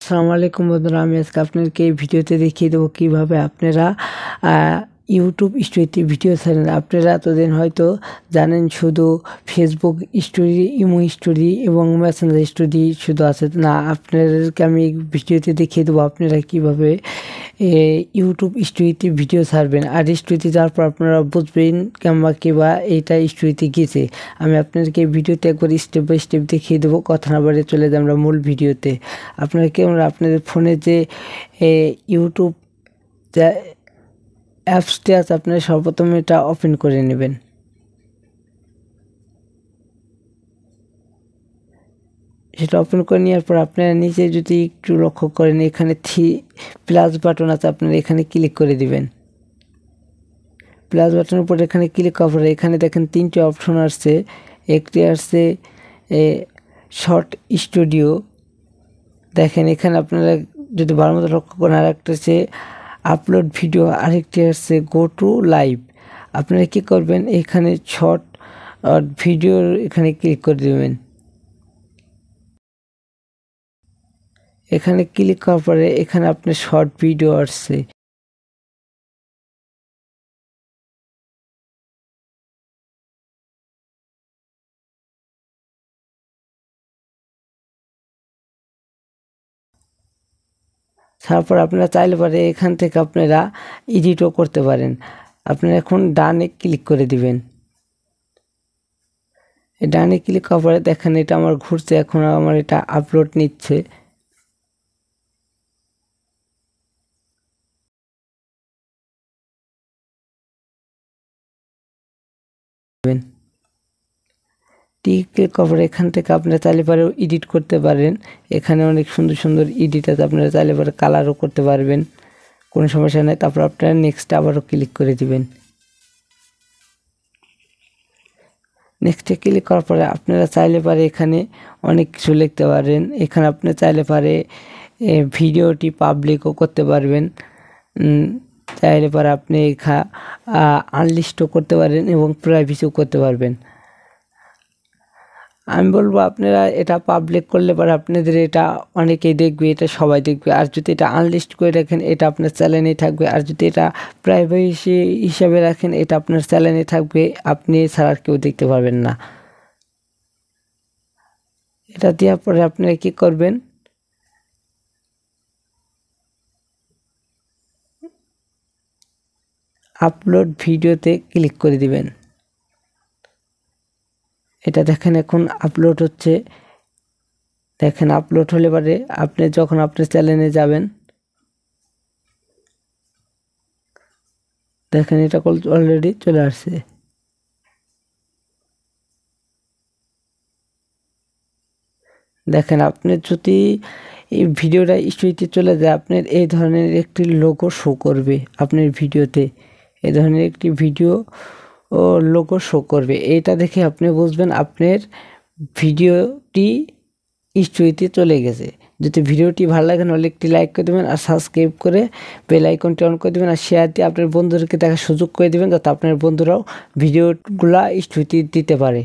আসসালামু আলাইকুম বন্ধুরা, আমি আজকে আপনাদেরকে এই ভিডিওতে দেখিয়ে দেবো কীভাবে আপনারা ইউটিউব স্টোরিতে ভিডিও ছাড়েন। আপনারা এতদিন হয়তো জানেন শুধু ফেসবুক স্টোরি, ইমো স্টোরি এবং মেসেঞ্জার স্টোরি শুধু আছে না। আপনাদেরকে আমি ভিডিওতে দেখিয়ে দেবো আপনারা কীভাবে ইউটিউব স্টোরিতে ভিডিও ছাড়বেন। আর স্টোরিতে যাওয়ার পর আপনারা বুঝবেন কিংবা এইটা স্টোরিতে গেছে। আমি আপনাদেরকে এই ভিডিওতে একবার স্টেপ বাই স্টেপ দেখিয়ে দেবো। কথা না বাড়িয়ে চলে যাই আমরা মূল ভিডিওতে। আপনাদের ফোনে যে ইউটিউব অ্যাপসটি আছে আপনারা সর্বপ্রথমে এটা ওপেন করে নেবেন। সেটা ওপেন করে নেওয়ার পর আপনারা নিচে যদি একটু লক্ষ্য করেন, এখানে প্লাস বাটন আছে, আপনারা এখানে ক্লিক করে দিবেন। প্লাস বাটনের উপর এখানে ক্লিক করার পরে এখানে দেখেন তিনটি অপশন আসছে। একটি আসছে শর্ট স্টুডিও, দেখেন এখানে আপনারা যদি ভালো মতো লক্ষ্য করেন। আর একটা হচ্ছে আপলোড ভিডিও, আরেকটি হচ্ছে গো টু লাইভ। আপনারা কী করবেন, এখানে শর্ট ভিডিওর এখানে ক্লিক করে দেবেন। এখানে ক্লিক করার পরে এখানে আপনার শর্ট ভিডিও আসছে। তারপর আপনারা চাইলে পারে এখান থেকে আপনারা এডিটও করতে পারেন। আপনারা এখন ডানে ক্লিক করে দিবেন। ডানে ক্লিক করার পরে দেখেন এটা আমার ঘুরছে, এখন আমার এটা আপলোড নিচ্ছে। ক্লিক করার পরে এখান থেকে আপনারা চাইলে পারে এডিট করতে পারেন। এখানে অনেক সুন্দর সুন্দর এডিট আছে, আপনারা চাইলে পারে কালারও করতে পারবেন, কোনো সমস্যা নেই। তারপর আপনারা নেক্সট আবারও ক্লিক করে দিবেন। নেক্সটে ক্লিক করার পরে আপনারা চাইলে পারে এখানে অনেক কিছু লিখতে পারেন। এখানে আপনি চাইলে পারে ভিডিওটি পাবলিকও করতে পারবেন। চাইলে পারে আপনি আনলিস্টও করতে পারেন এবং প্রাইভেসিও করতে পারবেন। আমি বলবো আপনারা এটা পাবলিক করলে পরে আপনাদের এটা অনেকেই দেখবে, এটা সবাই দেখবে। আর যদি এটা আনলিস্ট করে রাখেন এটা আপনার চ্যানেলেই থাকবে। আর যদি এটা প্রাইভেসি হিসাবে রাখেন এটা আপনার চ্যানেলে থাকবে, আপনি ছাড়া আর কেউ দেখতে পারবেন না। এটা দেওয়ার পরে আপনারা কী করবেন, আপলোড ভিডিওতে ক্লিক করে দিবেন। এটা দেখেন এখন আপলোড হচ্ছে। দেখেন আপলোড হলে পরে আপনি যখন আপনার চ্যানেলে যাবেন, দেখেন এটা অলরেডি চলে আসছে। দেখেন আপনি যদি এই ভিডিওটা স্টোরিতে চলে যায়, আপনার এই ধরনের একটি লোগো শো করবে। আপনার ভিডিওতে এই ধরনের একটি ভিডিও ও লোগো শো করবে। এইটা দেখে আপনি বুঝবেন আপনার ভিডিওটি স্টোরিতে চলে গেছে। যদি ভিডিওটি ভালো লাগে তাহলে একটি লাইক করে দেবেন, আর সাবস্ক্রাইব করে বেল আইকনটি অন করে দেবেন, আর শেয়ার দিয়ে আপনার বন্ধুদেরকে দেখার সুযোগ করে দেবেন, যাতে আপনার বন্ধুরাও ভিডিওগুলা স্টোরিতে দিতে পারে।